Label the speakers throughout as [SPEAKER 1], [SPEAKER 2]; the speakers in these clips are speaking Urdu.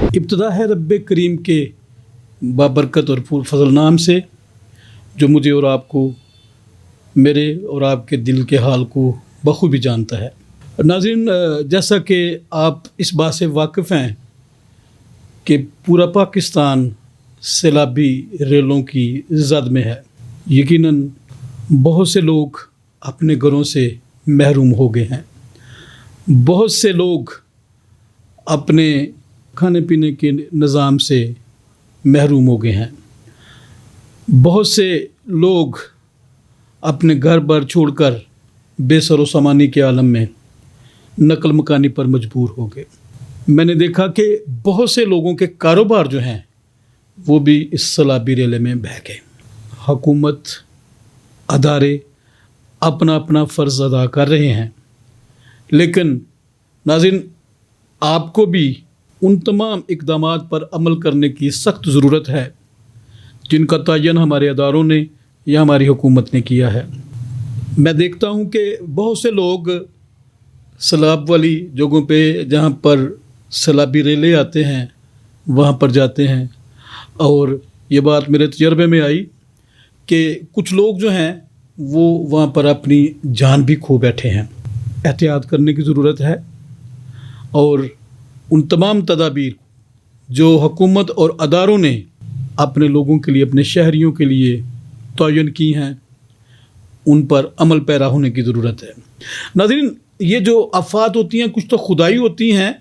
[SPEAKER 1] ابتدا ہے رب کریم کے بابرکت اور فضل نام سے، جو مجھے اور آپ کو، میرے اور آپ کے دل کے حال کو بخوبی جانتا ہے۔ ناظرین، جیسا کہ آپ اس بات سے واقف ہیں کہ پورا پاکستان سیلابی ریلوں کی زد میں ہے۔ یقیناً بہت سے لوگ اپنے گھروں سے محروم ہو گئے ہیں، بہت سے لوگ اپنے کھانے پینے کے نظام سے محروم ہو گئے ہیں، بہت سے لوگ اپنے گھر بار چھوڑ کر بے سر و سامانی کے عالم میں نقل مکانی پر مجبور ہو گئے۔ میں نے دیکھا کہ بہت سے لوگوں کے کاروبار جو ہیں وہ بھی اس سیلابی ریلے میں بہہ گئے۔ حکومت، ادارے اپنا اپنا فرض ادا کر رہے ہیں، لیکن ناظرین، آپ کو بھی ان تمام اقدامات پر عمل کرنے کی سخت ضرورت ہے جن کا تعین ہمارے اداروں نے یا ہماری حکومت نے کیا ہے۔ میں دیکھتا ہوں کہ بہت سے لوگ سیلاب والی جگہوں پہ جہاں پر سیلابی ریلیں آتے ہیں وہاں پر جاتے ہیں، اور یہ بات میرے تجربے میں آئی کہ کچھ لوگ جو ہیں وہ وہاں پر اپنی جان بھی کھو بیٹھے ہیں۔ احتیاط کرنے کی ضرورت ہے، اور ان تمام تدابیر جو حکومت اور اداروں نے اپنے لوگوں کے لیے، اپنے شہریوں کے لیے تعین کی ہیں، ان پر عمل پیرا ہونے کی ضرورت ہے۔ ناظرین، یہ جو آفات ہوتی ہیں کچھ تو خدائی ہوتی ہیں،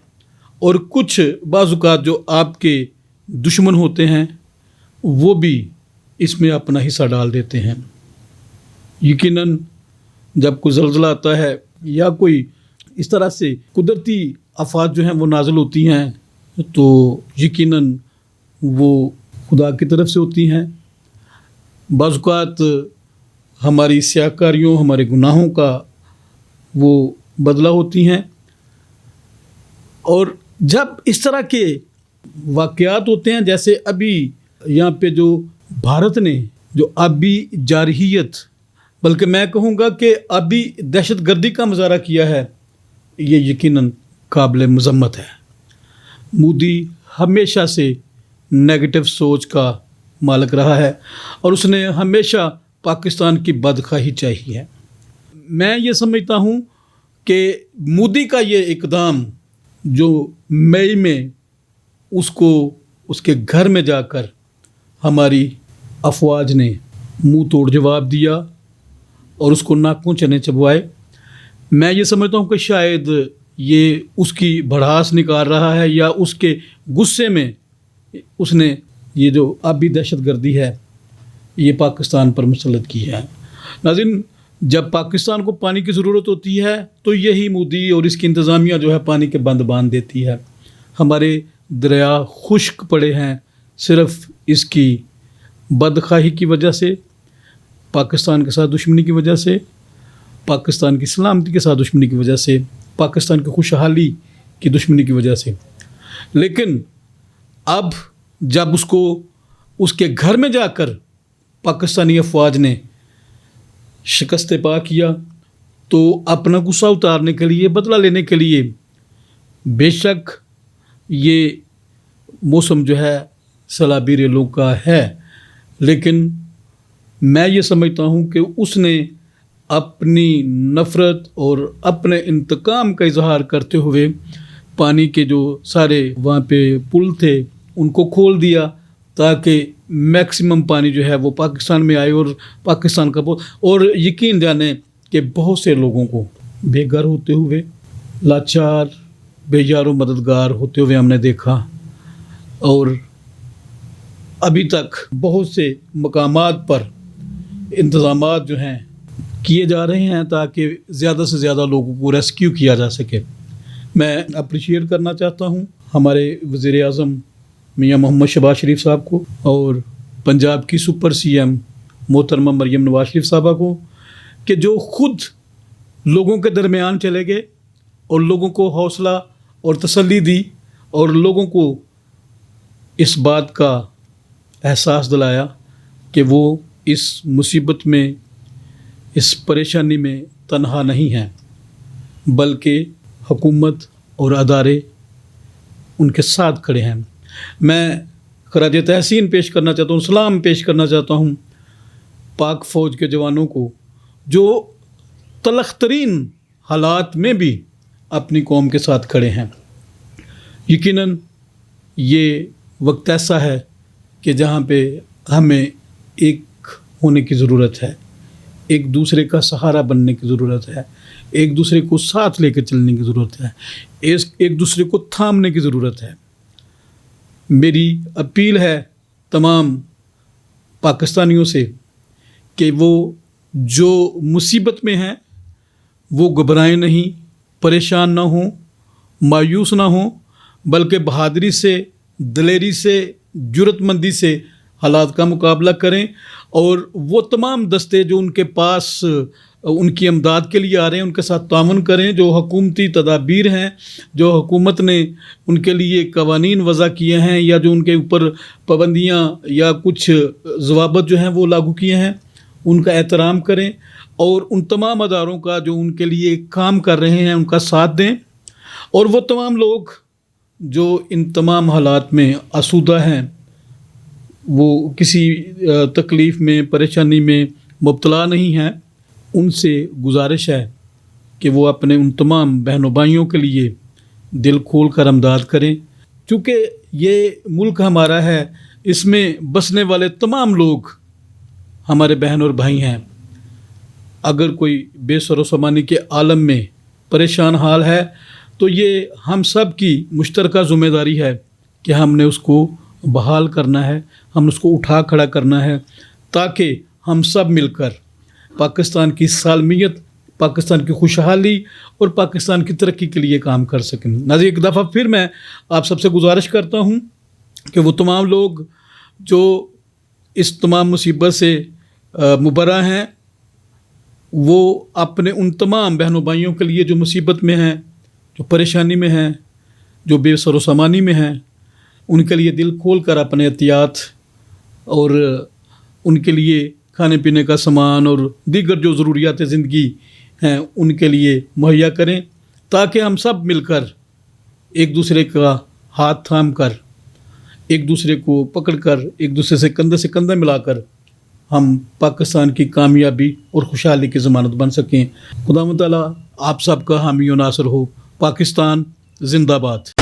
[SPEAKER 1] اور کچھ بعض اوقات جو آپ کے دشمن ہوتے ہیں وہ بھی اس میں اپنا حصہ ڈال دیتے ہیں۔ یقیناً جب کوئی زلزلہ آتا ہے یا کوئی اس طرح سے قدرتی آفات جو ہیں وہ نازل ہوتی ہیں تو یقیناً وہ خدا کی طرف سے ہوتی ہیں۔ بعض اوقات ہماری سیاکاریوں، ہمارے گناہوں کا وہ بدلہ ہوتی ہیں، اور جب اس طرح کے واقعات ہوتے ہیں، جیسے ابھی یہاں پہ جو بھارت نے جو آبی جارحیت، بلکہ میں کہوں گا کہ آبی دہشت گردی کا مظاہرہ کیا ہے، یہ یقیناً قابل مذمت ہے۔ مودی ہمیشہ سے نیگیٹو سوچ کا مالک رہا ہے، اور اس نے ہمیشہ پاکستان کی بدخواہی چاہی ہے۔ میں یہ سمجھتا ہوں کہ مودی کا یہ اقدام جو مئی میں اس کو اس کے گھر میں جا کر ہماری افواج نے منہ توڑ جواب دیا اور اس کو ناکوں چنے چبوائے، میں یہ سمجھتا ہوں کہ شاید یہ اس کی بھڑاس نکال رہا ہے، یا اس کے غصے میں اس نے یہ جو آبی دہشت گردی ہے یہ پاکستان پر مسلط کی ہے۔ ناظرین، جب پاکستان کو پانی کی ضرورت ہوتی ہے تو یہی مودی اور اس کی انتظامیہ جو ہے پانی کے بند باندھ دیتی ہے۔ ہمارے دریا خشک پڑے ہیں صرف اس کی بدخواہی کی وجہ سے، پاکستان کے ساتھ دشمنی کی وجہ سے، پاکستان کی سلامتی کے ساتھ دشمنی کی وجہ سے، پاکستان کی خوشحالی کی دشمنی کی وجہ سے۔ لیکن اب جب اس کو اس کے گھر میں جا کر پاکستانی افواج نے شکست پا کیا تو اپنا غصہ اتارنے کے لیے، بدلہ لینے کے لیے، بے شک یہ موسم جو ہے سیلابی ریلوں کا ہے، لیکن میں یہ سمجھتا ہوں کہ اس نے اپنی نفرت اور اپنے انتقام کا اظہار کرتے ہوئے پانی کے جو سارے وہاں پہ پل تھے ان کو کھول دیا تاکہ میکسیمم پانی جو ہے وہ پاکستان میں آئے، اور پاکستان کا اور یقین جانیں کہ بہت سے لوگوں کو بے گھر ہوتے ہوئے، لاچار، بے یار و مددگار ہوتے ہوئے ہم نے دیکھا، اور ابھی تک بہت سے مقامات پر انتظامات جو ہیں کیے جا رہے ہیں تاکہ زیادہ سے زیادہ لوگوں کو ریسکیو کیا جا سکے۔ میں اپریشیٹ کرنا چاہتا ہوں ہمارے وزیر اعظم میاں محمد شہباز شریف صاحب کو، اور پنجاب کی سپر سی ایم محترمہ مریم نواز شریف صاحبہ کو، کہ جو خود لوگوں کے درمیان چلے گئے اور لوگوں کو حوصلہ اور تسلی دی، اور لوگوں کو اس بات کا احساس دلایا کہ وہ اس مصیبت میں، اس پریشانی میں تنہا نہیں ہیں، بلکہ حکومت اور ادارے ان کے ساتھ کھڑے ہیں۔ میں خراج تحسین پیش کرنا چاہتا ہوں، سلام پیش کرنا چاہتا ہوں پاک فوج کے جوانوں کو، جو تلخ ترین حالات میں بھی اپنی قوم کے ساتھ کھڑے ہیں۔ یقیناً یہ وقت ایسا ہے کہ جہاں پہ ہمیں ایک ہونے کی ضرورت ہے، ایک دوسرے کا سہارا بننے کی ضرورت ہے، ایک دوسرے کو ساتھ لے کے چلنے کی ضرورت ہے، ایک دوسرے کو تھامنے کی ضرورت ہے۔ میری اپیل ہے تمام پاکستانیوں سے کہ وہ جو مصیبت میں ہیں وہ گھبرائیں نہیں، پریشان نہ ہوں، مایوس نہ ہوں، بلکہ بہادری سے، دلیری سے، جرأت مندی سے حالات کا مقابلہ کریں، اور وہ تمام دستے جو ان کے پاس ان کی امداد کے لیے آ رہے ہیں ان کے ساتھ تعاون کریں، جو حکومتی تدابیر ہیں، جو حکومت نے ان کے لیے قوانین وضع کیے ہیں یا جو ان کے اوپر پابندیاں یا کچھ ضوابط جو ہیں وہ لاگو کیے ہیں، ان کا احترام کریں، اور ان تمام اداروں کا جو ان کے لیے کام کر رہے ہیں ان کا ساتھ دیں، اور وہ تمام لوگ جو ان تمام حالات میں آسودہ ہیں، وہ کسی تکلیف میں، پریشانی میں مبتلا نہیں ہیں، ان سے گزارش ہے کہ وہ اپنے ان تمام بہن و بھائیوں کے لیے دل کھول کر امداد کریں، چونکہ یہ ملک ہمارا ہے، اس میں بسنے والے تمام لوگ ہمارے بہن اور بھائی ہیں۔ اگر کوئی بے سر و سامانی کے عالم میں پریشان حال ہے تو یہ ہم سب کی مشترکہ ذمہ داری ہے کہ ہم نے اس کو بحال کرنا ہے، ہم نے اس کو اٹھا کھڑا کرنا ہے، تاکہ ہم سب مل کر پاکستان کی سالمیت، پاکستان کی خوشحالی اور پاکستان کی ترقی کے لیے کام کر سکیں۔ ناظرین، ایک دفعہ پھر میں آپ سب سے گزارش کرتا ہوں کہ وہ تمام لوگ جو اس تمام مصیبت سے مبرہ ہیں، وہ اپنے ان تمام بہنوں بھائیوں کے لیے جو مصیبت میں ہیں، جو پریشانی میں ہیں، جو بے سر و سامانی میں ہیں، ان کے لیے دل کھول کر اپنے احتیاط اور ان کے لیے کھانے پینے کا سامان اور دیگر جو ضروریات زندگی ہیں ان کے لیے مہیا کریں، تاکہ ہم سب مل کر ایک دوسرے کا ہاتھ تھام کر، ایک دوسرے کو پکڑ کر، ایک دوسرے سے کندھا ملا کر ہم پاکستان کی کامیابی اور خوشحالی کی ضمانت بن سکیں۔ خدا تعالیٰ آپ سب کا حامی و ناصر ہو۔ پاکستان زندہ باد۔